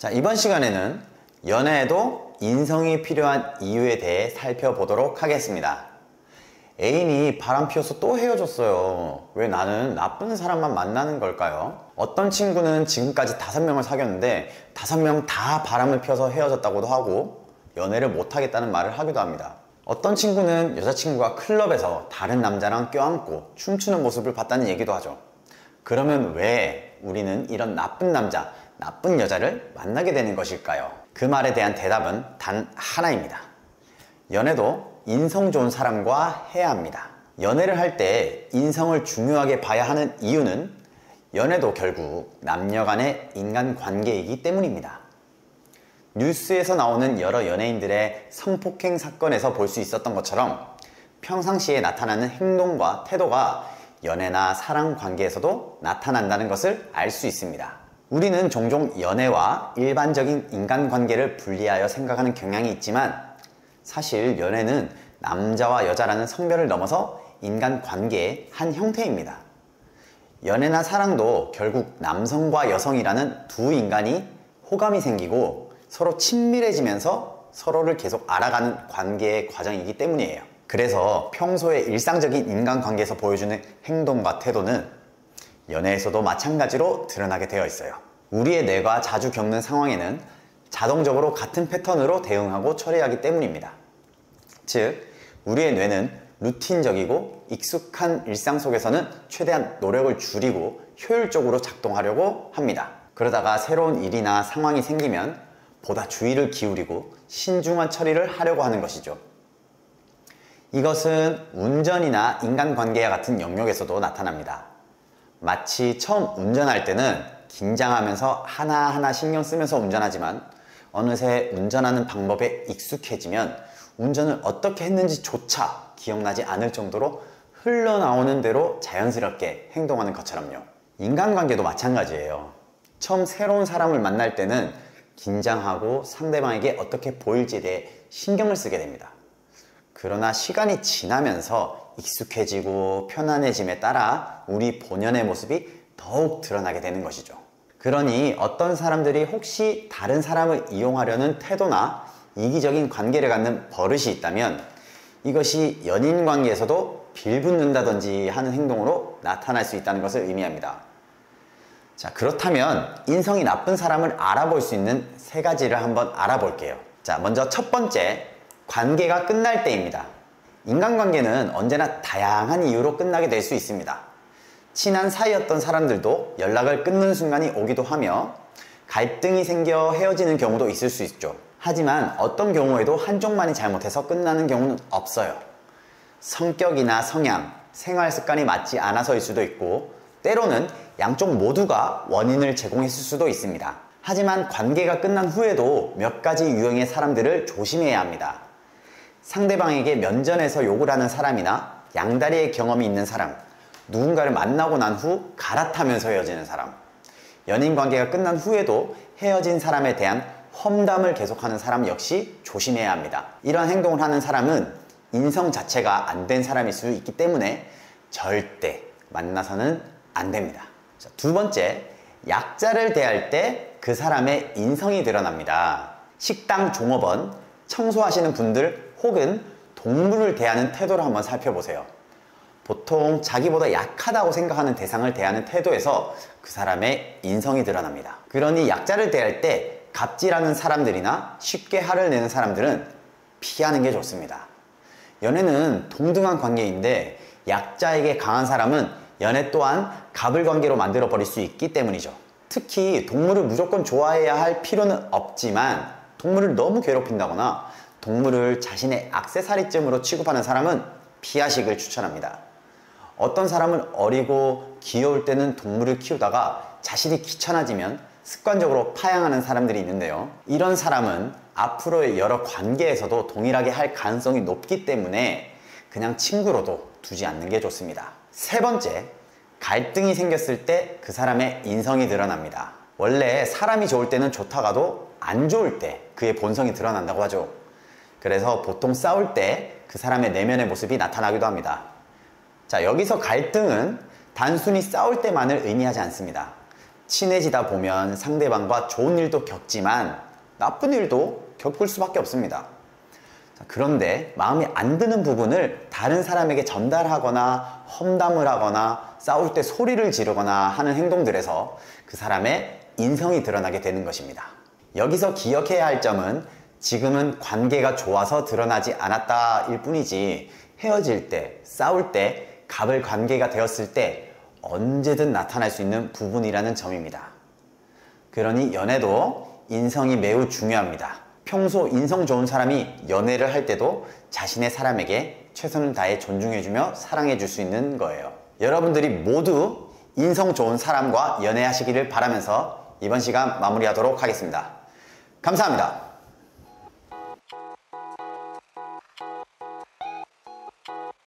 자, 이번 시간에는 연애에도 인성이 필요한 이유에 대해 살펴보도록 하겠습니다. 애인이 바람 피워서 또 헤어졌어요. 왜 나는 나쁜 사람만 만나는 걸까요? 어떤 친구는 지금까지 5명을 사귀었는데 5명 다 바람을 피워서 헤어졌다고도 하고 연애를 못하겠다는 말을 하기도 합니다. 어떤 친구는 여자친구가 클럽에서 다른 남자랑 껴안고 춤추는 모습을 봤다는 얘기도 하죠. 그러면 왜 우리는 이런 나쁜 남자, 나쁜 여자를 만나게 되는 것일까요? 그 말에 대한 대답은 단 하나입니다. 연애도 인성 좋은 사람과 해야 합니다. 연애를 할 때 인성을 중요하게 봐야 하는 이유는 연애도 결국 남녀 간의 인간관계이기 때문입니다. 뉴스에서 나오는 여러 연예인들의 성폭행 사건에서 볼 수 있었던 것처럼 평상시에 나타나는 행동과 태도가 연애나 사랑 관계에서도 나타난다는 것을 알 수 있습니다. 우리는 종종 연애와 일반적인 인간관계를 분리하여 생각하는 경향이 있지만 사실 연애는 남자와 여자라는 성별을 넘어서 인간관계의 한 형태입니다. 연애나 사랑도 결국 남성과 여성이라는 두 인간이 호감이 생기고 서로 친밀해지면서 서로를 계속 알아가는 관계의 과정이기 때문이에요. 그래서 평소에 일상적인 인간관계에서 보여주는 행동과 태도는 연애에서도 마찬가지로 드러나게 되어 있어요. 우리의 뇌가 자주 겪는 상황에는 자동적으로 같은 패턴으로 대응하고 처리하기 때문입니다. 즉, 우리의 뇌는 루틴적이고 익숙한 일상 속에서는 최대한 노력을 줄이고 효율적으로 작동하려고 합니다. 그러다가 새로운 일이나 상황이 생기면 보다 주의를 기울이고 신중한 처리를 하려고 하는 것이죠. 이것은 운전이나 인간관계와 같은 영역에서도 나타납니다. 마치 처음 운전할 때는 긴장하면서 하나하나 신경 쓰면서 운전하지만 어느새 운전하는 방법에 익숙해지면 운전을 어떻게 했는지조차 기억나지 않을 정도로 흘러나오는 대로 자연스럽게 행동하는 것처럼요. 인간관계도 마찬가지예요. 처음 새로운 사람을 만날 때는 긴장하고 상대방에게 어떻게 보일지에 대해 신경을 쓰게 됩니다. 그러나 시간이 지나면서 익숙해지고 편안해짐에 따라 우리 본연의 모습이 더욱 드러나게 되는 것이죠. 그러니 어떤 사람들이 혹시 다른 사람을 이용하려는 태도나 이기적인 관계를 갖는 버릇이 있다면 이것이 연인 관계에서도 빌붙는다든지 하는 행동으로 나타날 수 있다는 것을 의미합니다. 자, 그렇다면 인성이 나쁜 사람을 알아볼 수 있는 3가지를 한번 알아볼게요. 자, 먼저 첫 번째, 관계가 끝날 때입니다. 인간관계는 언제나 다양한 이유로 끝나게 될 수 있습니다. 친한 사이였던 사람들도 연락을 끊는 순간이 오기도 하며 갈등이 생겨 헤어지는 경우도 있을 수 있죠. 하지만 어떤 경우에도 한쪽만이 잘못해서 끝나는 경우는 없어요. 성격이나 성향, 생활 습관이 맞지 않아서일 수도 있고 때로는 양쪽 모두가 원인을 제공했을 수도 있습니다. 하지만 관계가 끝난 후에도 몇 가지 유형의 사람들을 조심해야 합니다. 상대방에게 면전에서 욕을 하는 사람이나 양다리의 경험이 있는 사람, 누군가를 만나고 난 후 갈아타면서 헤어지는 사람, 연인 관계가 끝난 후에도 헤어진 사람에 대한 험담을 계속하는 사람 역시 조심해야 합니다. 이러한 행동을 하는 사람은 인성 자체가 안 된 사람일 수 있기 때문에 절대 만나서는 안 됩니다. 자, 두 번째, 약자를 대할 때 그 사람의 인성이 드러납니다. 식당 종업원, 청소하시는 분들 혹은 동물을 대하는 태도를 한번 살펴보세요. 보통 자기보다 약하다고 생각하는 대상을 대하는 태도에서 그 사람의 인성이 드러납니다. 그러니 약자를 대할 때 갑질하는 사람들이나 쉽게 화를 내는 사람들은 피하는 게 좋습니다. 연애는 동등한 관계인데 약자에게 강한 사람은 연애 또한 갑을관계로 만들어 버릴 수 있기 때문이죠. 특히 동물을 무조건 좋아해야 할 필요는 없지만 동물을 너무 괴롭힌다거나 동물을 자신의 액세서리쯤으로 취급하는 사람은 피하식을 추천합니다. 어떤 사람은 어리고 귀여울 때는 동물을 키우다가 자신이 귀찮아지면 습관적으로 파양하는 사람들이 있는데요. 이런 사람은 앞으로의 여러 관계에서도 동일하게 할 가능성이 높기 때문에 그냥 친구로도 두지 않는 게 좋습니다. 세 번째, 갈등이 생겼을 때 그 사람의 인성이 드러납니다. 원래 사람이 좋을 때는 좋다가도 안 좋을 때 그의 본성이 드러난다고 하죠. 그래서 보통 싸울 때 그 사람의 내면의 모습이 나타나기도 합니다. 자, 여기서 갈등은 단순히 싸울 때만을 의미하지 않습니다. 친해지다 보면 상대방과 좋은 일도 겪지만 나쁜 일도 겪을 수밖에 없습니다. 그런데 마음에 안 드는 부분을 다른 사람에게 전달하거나 험담을 하거나 싸울 때 소리를 지르거나 하는 행동들에서 그 사람의 인성이 드러나게 되는 것입니다. 여기서 기억해야 할 점은 지금은 관계가 좋아서 드러나지 않았다일 뿐이지 헤어질 때, 싸울 때, 갑을 관계가 되었을 때 언제든 나타날 수 있는 부분이라는 점입니다. 그러니 연애도 인성이 매우 중요합니다. 평소 인성 좋은 사람이 연애를 할 때도 자신의 사람에게 최선을 다해 존중해주며 사랑해줄 수 있는 거예요. 여러분들이 모두 인성 좋은 사람과 연애하시기를 바라면서 이번 시간 마무리하도록 하겠습니다. 감사합니다.